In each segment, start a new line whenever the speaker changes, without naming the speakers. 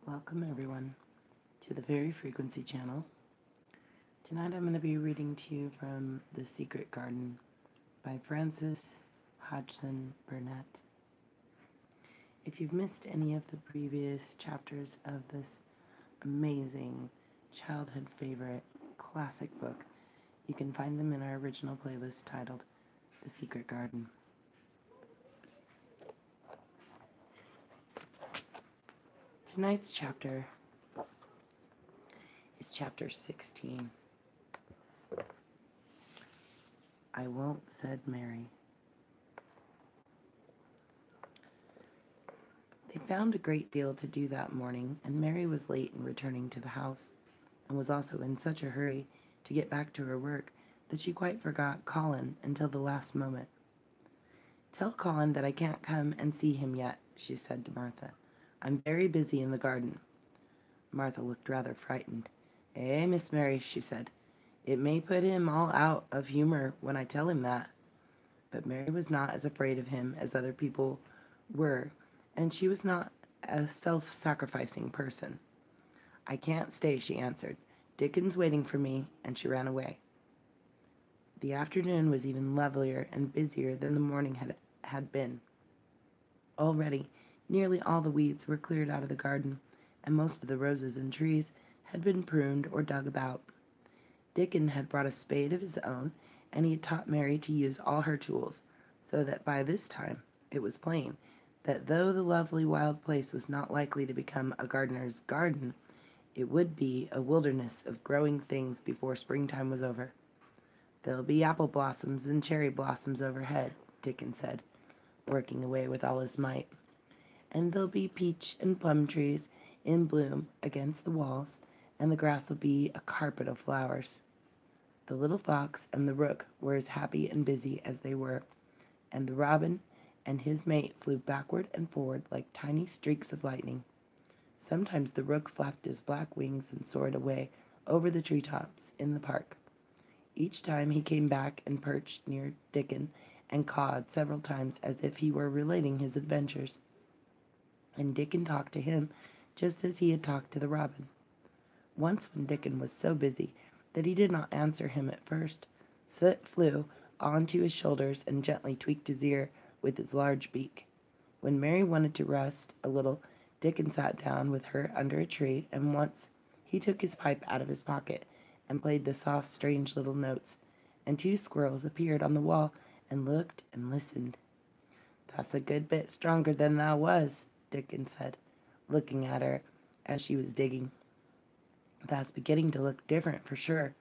Welcome everyone to the Very Frequency channel. Tonight I'm going to be reading to you from The Secret Garden by Frances Hodgson Burnett. If you've missed any of the previous chapters of this amazing childhood favorite classic book, you can find them in our original playlist titled The Secret Garden. Tonight's chapter is chapter 16. I won't, said Mary. They found a great deal to do that morning, and Mary was late in returning to the house, and was also in such a hurry to get back to her work that she quite forgot Colin until the last moment. Tell Colin that I can't come and see him yet, she said to Martha. I'm very busy in the garden. Martha looked rather frightened. Miss Mary, she said. It may put him all out of humor when I tell him that. But Mary was not as afraid of him as other people were, and she was not a self-sacrificing person. I can't stay, she answered. Dickens waiting for me, and she ran away. The afternoon was even lovelier and busier than the morning had been. Already, nearly all the weeds were cleared out of the garden, and most of the roses and trees had been pruned or dug about. Dickon had brought a spade of his own, and he had taught Mary to use all her tools, so that by this time it was plain that though the lovely wild place was not likely to become a gardener's garden, it would be a wilderness of growing things before springtime was over. There'll be apple blossoms and cherry blossoms overhead, Dickon said, working away with all his might. And there'll be peach and plum trees in bloom against the walls, and the grass will be a carpet of flowers. The little fox and the rook were as happy and busy as they were, and the robin and his mate flew backward and forward like tiny streaks of lightning. Sometimes the rook flapped his black wings and soared away over the treetops in the park. Each time he came back and perched near Dickon and cawed several times as if he were relating his adventures. And Dickon talked to him just as he had talked to the robin. Once when Dickon was so busy that he did not answer him at first, Soot flew onto his shoulders and gently tweaked his ear with his large beak. When Mary wanted to rest a little, Dickon sat down with her under a tree, and once he took his pipe out of his pocket and played the soft, strange little notes, and two squirrels appeared on the wall and looked and listened. That's a good bit stronger than thou was, Dickon said, looking at her as she was digging. That's beginning to look different for sure.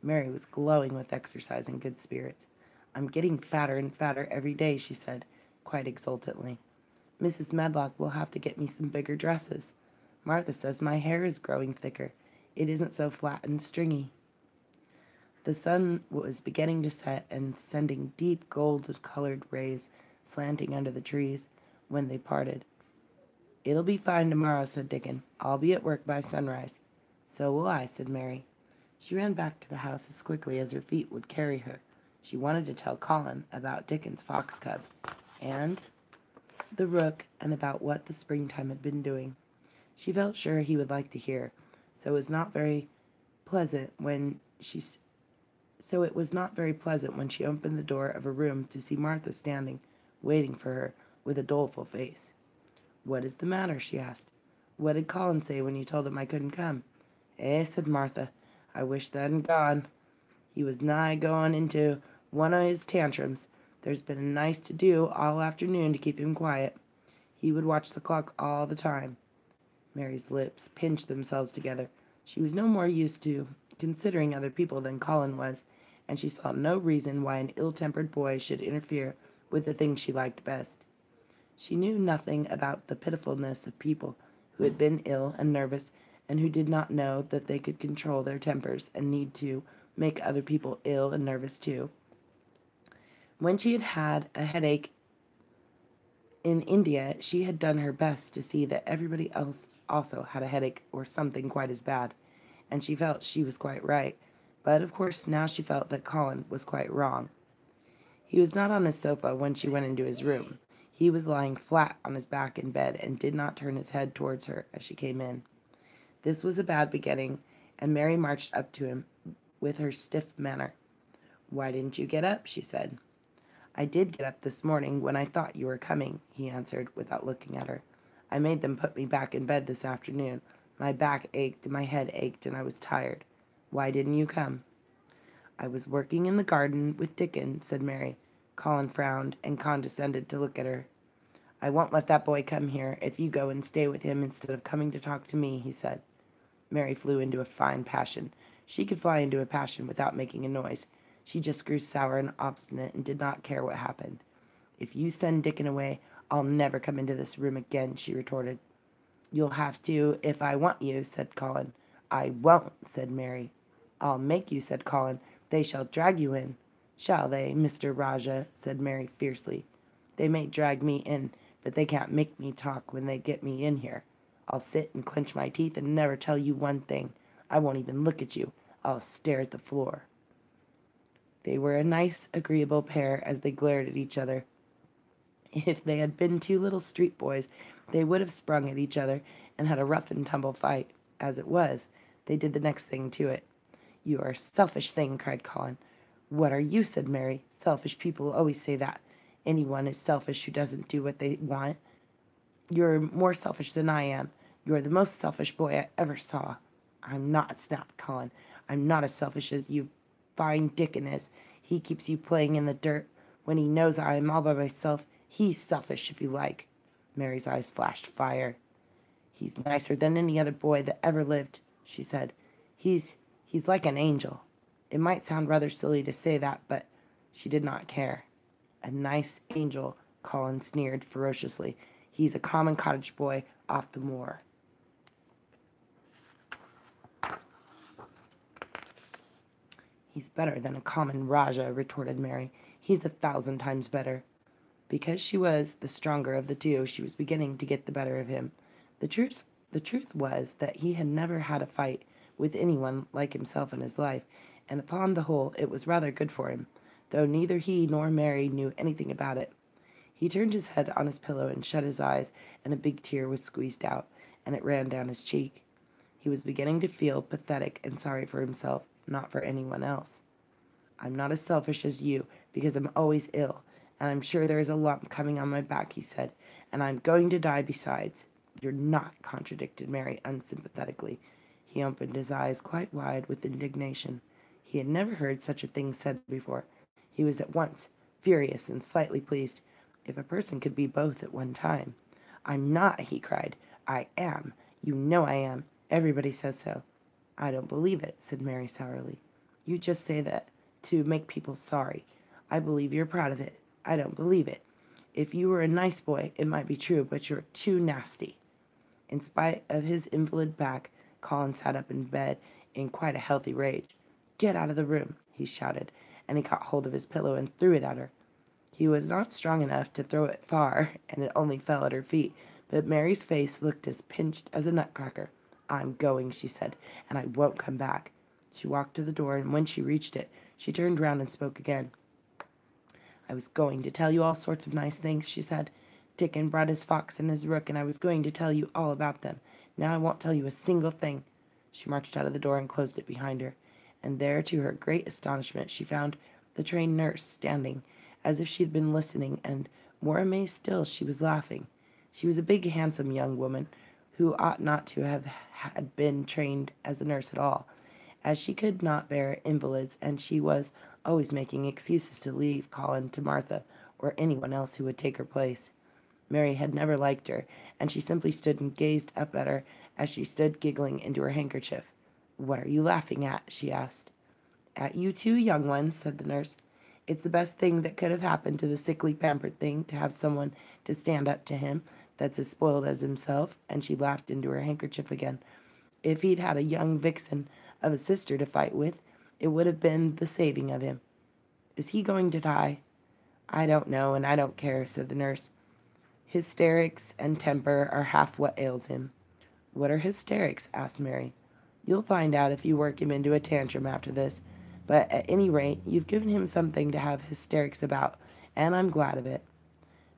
Mary was glowing with exercise and good spirits. I'm getting fatter and fatter every day, she said, quite exultantly. Mrs. Medlock will have to get me some bigger dresses. Martha says my hair is growing thicker. It isn't so flat and stringy. The sun was beginning to set and sending deep gold-colored rays slanting under the trees when they parted. It'll be fine tomorrow, said Dickon. I'll be at work by sunrise. So will I, said Mary. She ran back to the house as quickly as her feet would carry her. She wanted to tell Colin about Dickon's fox cub and the rook and about what the springtime had been doing. She felt sure he would like to hear, so it was not very pleasant when she opened the door of her room to see Martha standing, waiting for her, with a doleful face. What is the matter? She asked. What did Colin say when you told him I couldn't come? Said Martha. I wish that hadn't gone. He was nigh going into one of his tantrums. There's been a nice to-do all afternoon to keep him quiet. He would watch the clock all the time. Mary's lips pinched themselves together. She was no more used to considering other people than Colin was, and she saw no reason why an ill-tempered boy should interfere with the thing she liked best. She knew nothing about the pitifulness of people who had been ill and nervous and who did not know that they could control their tempers and need to make other people ill and nervous too. When she had had a headache in India, she had done her best to see that everybody else also had a headache or something quite as bad, and she felt she was quite right, but of course now she felt that Colin was quite wrong. He was not on his sofa when she went into his room. He was lying flat on his back in bed and did not turn his head towards her as she came in. This was a bad beginning, and Mary marched up to him with her stiff manner. "Why didn't you get up?" she said. "I did get up this morning when I thought you were coming," he answered without looking at her. "I made them put me back in bed this afternoon. My back ached and my head ached and I was tired. Why didn't you come?" "I was working in the garden with Dickon," said Mary. Colin frowned and condescended to look at her. "I won't let that boy come here if you go and stay with him instead of coming to talk to me," he said. Mary flew into a fine passion. She could fly into a passion without making a noise. She just grew sour and obstinate and did not care what happened. "If you send Dickon away, I'll never come into this room again," she retorted. "You'll have to if I want you," said Colin. "I won't," said Mary. "I'll make you," said Colin. "They shall drag you in." "Shall they, Mr. Rajah?" said Mary fiercely. "They may drag me in, but they can't make me talk when they get me in here. I'll sit and clench my teeth and never tell you one thing. I won't even look at you. I'll stare at the floor." They were a nice, agreeable pair as they glared at each other. If they had been two little street boys, they would have sprung at each other and had a rough-and-tumble fight. As it was, they did the next thing to it. "You are a selfish thing," cried Colin. "What are you?" said Mary. "Selfish people always say that. Anyone is selfish who doesn't do what they want. You're more selfish than I am. You're the most selfish boy I ever saw." "I'm not," snapped Colin. "I'm not as selfish as you find Dickon is. He keeps you playing in the dirt. When he knows I am all by myself, he's selfish, if you like." Mary's eyes flashed fire. "He's nicer than any other boy that ever lived," she said. He's like an angel." It might sound rather silly to say that, but she did not care. "A nice angel," Colin sneered ferociously. "He's a common cottage boy off the moor." "He's better than a common Rajah," retorted Mary. "He's 1,000 times better." Because she was the stronger of the two, she was beginning to get the better of him. The truth was that he had never had a fight with anyone like himself in his life, and upon the whole it was rather good for him, though neither he nor Mary knew anything about it. He turned his head on his pillow and shut his eyes, and a big tear was squeezed out, and it ran down his cheek. He was beginning to feel pathetic and sorry for himself, not for anyone else. "I'm not as selfish as you, because I'm always ill, and I'm sure there is a lump coming on my back," he said, "and I'm going to die besides." "You're not," contradicted Mary unsympathetically. He opened his eyes quite wide with indignation. He had never heard such a thing said before. He was at once furious and slightly pleased. If a person could be both at one time. "I'm not," he cried. "I am. You know I am. Everybody says so." "I don't believe it," said Mary sourly. "You just say that to make people sorry. I believe you're proud of it. I don't believe it. If you were a nice boy, it might be true, but you're too nasty." In spite of his invalid back, Colin sat up in bed in quite a healthy rage. "Get out of the room," he shouted, and he caught hold of his pillow and threw it at her. He was not strong enough to throw it far, and it only fell at her feet, but Mary's face looked as pinched as a nutcracker. "I'm going," she said, "and I won't come back." She walked to the door, and when she reached it, she turned round and spoke again. "I was going to tell you all sorts of nice things," she said. "Dickon brought his fox and his rook, and I was going to tell you all about them. Now I won't tell you a single thing." She marched out of the door and closed it behind her, and there, to her great astonishment, she found the trained nurse standing, as if she had been listening, and, more amazed still, she was laughing. She was a big, handsome young woman, who ought not to have had been trained as a nurse at all, as she could not bear invalids, and she was always making excuses to leave Colin to Martha, or anyone else who would take her place. Mary had never liked her, and she simply stood and gazed up at her as she stood giggling into her handkerchief. "What are you laughing at?" she asked. "At you two young ones," said the nurse. "It's the best thing that could have happened to the sickly, pampered thing to have someone to stand up to him that's as spoiled as himself," and she laughed into her handkerchief again. "If he'd had a young vixen of a sister to fight with, it would have been the saving of him. Is he going to die?" "I don't know, and I don't care," said the nurse. "Hysterics and temper are half what ails him." "What are hysterics?" asked Mary. "You'll find out if you work him into a tantrum after this. But at any rate, you've given him something to have hysterics about, and I'm glad of it."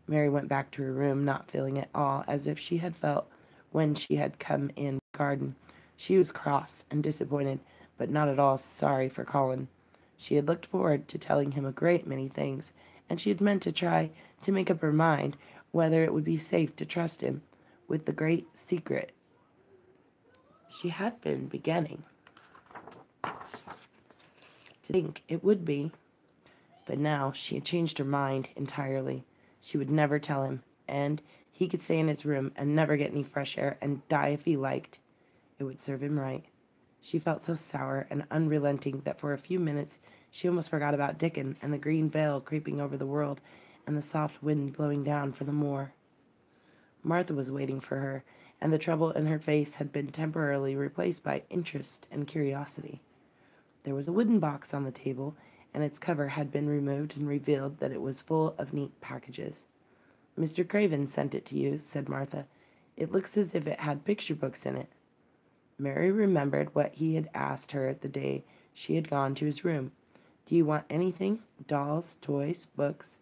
Mary went back to her room, not feeling at all as if she had felt when she had come in the garden. She was cross and disappointed, but not at all sorry for Colin. She had looked forward to telling him a great many things, and she had meant to try to make up her mind whether it would be safe to trust him with the great secret she had been beginning to think it would be. But now she had changed her mind entirely. She would never tell him, and he could stay in his room and never get any fresh air and die if he liked. It would serve him right. She felt so sour and unrelenting that for a few minutes she almost forgot about Dickon and the green veil creeping over the world and the soft wind blowing down from the moor. Martha was waiting for her, and the trouble in her face had been temporarily replaced by interest and curiosity. There was a wooden box on the table, and its cover had been removed and revealed that it was full of neat packages. "Mr. Craven sent it to you," said Martha. "It looks as if it had picture books in it." Mary remembered what he had asked her the day she had gone to his room. "Do you want anything? Dolls, toys, books?"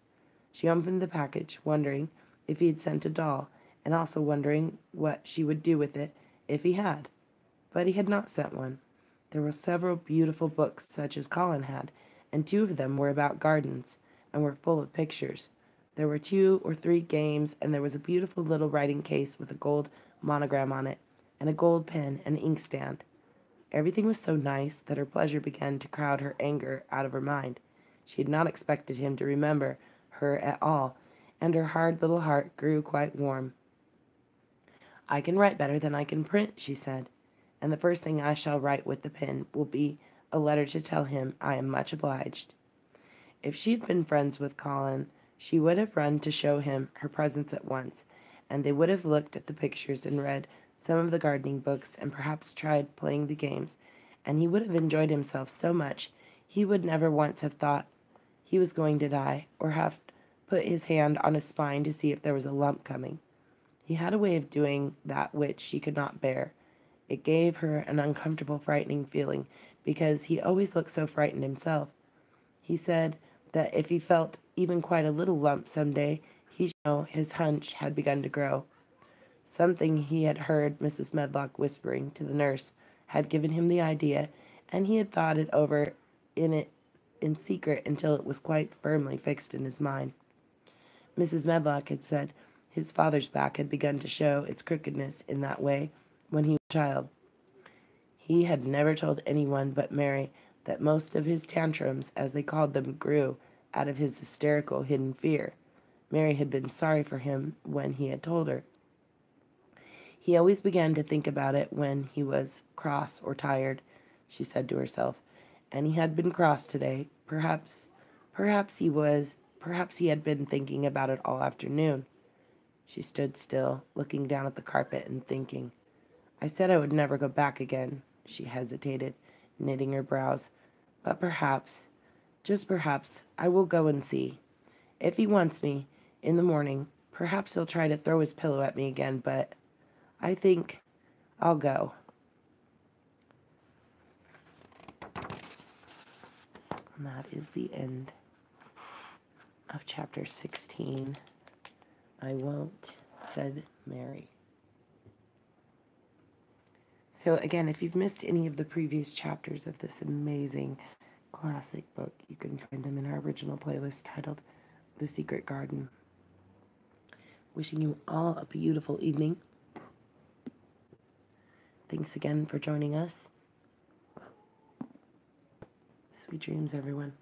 She opened the package, wondering if he had sent a doll, and also wondering what she would do with it if he had. But he had not sent one. There were several beautiful books such as Colin had, and 2 of them were about gardens, and were full of pictures. There were 2 or 3 games, and there was a beautiful little writing case with a gold monogram on it, and a gold pen and inkstand. Everything was so nice that her pleasure began to crowd her anger out of her mind. She had not expected him to remember her at all, and her hard little heart grew quite warm. "I can write better than I can print," she said, "and the first thing I shall write with the pen will be a letter to tell him I am much obliged." If she had been friends with Colin, she would have run to show him her presents at once, and they would have looked at the pictures and read some of the gardening books and perhaps tried playing the games, and he would have enjoyed himself so much he would never once have thought he was going to die, or have put his hand on his spine to see if there was a lump coming. He had a way of doing that which she could not bear. It gave her an uncomfortable, frightening feeling, because he always looked so frightened himself. He said that if he felt even quite a little lump some day, he should know his hunch had begun to grow. Something he had heard Mrs. Medlock whispering to the nurse had given him the idea, and he had thought it over in secret until it was quite firmly fixed in his mind. Mrs. Medlock had said his father's back had begun to show its crookedness in that way when he was a child. He had never told anyone but Mary that most of his tantrums, as they called them, grew out of his hysterical hidden fear. Mary had been sorry for him when he had told her. He always began to think about it when he was cross or tired, she said to herself, and he had been cross today. Perhaps he had been thinking about it all afternoon. She stood still, looking down at the carpet and thinking. "I said I would never go back again," she hesitated, knitting her brows. "But perhaps, just perhaps, I will go and see. If he wants me in the morning, perhaps he'll try to throw his pillow at me again, but I think I'll go." And that is the end of chapter 16. "I won't," said Mary. So again, if you've missed any of the previous chapters of this amazing classic book, you can find them in our original playlist titled The Secret Garden. Wishing you all a beautiful evening. Thanks again for joining us. Sweet dreams, everyone.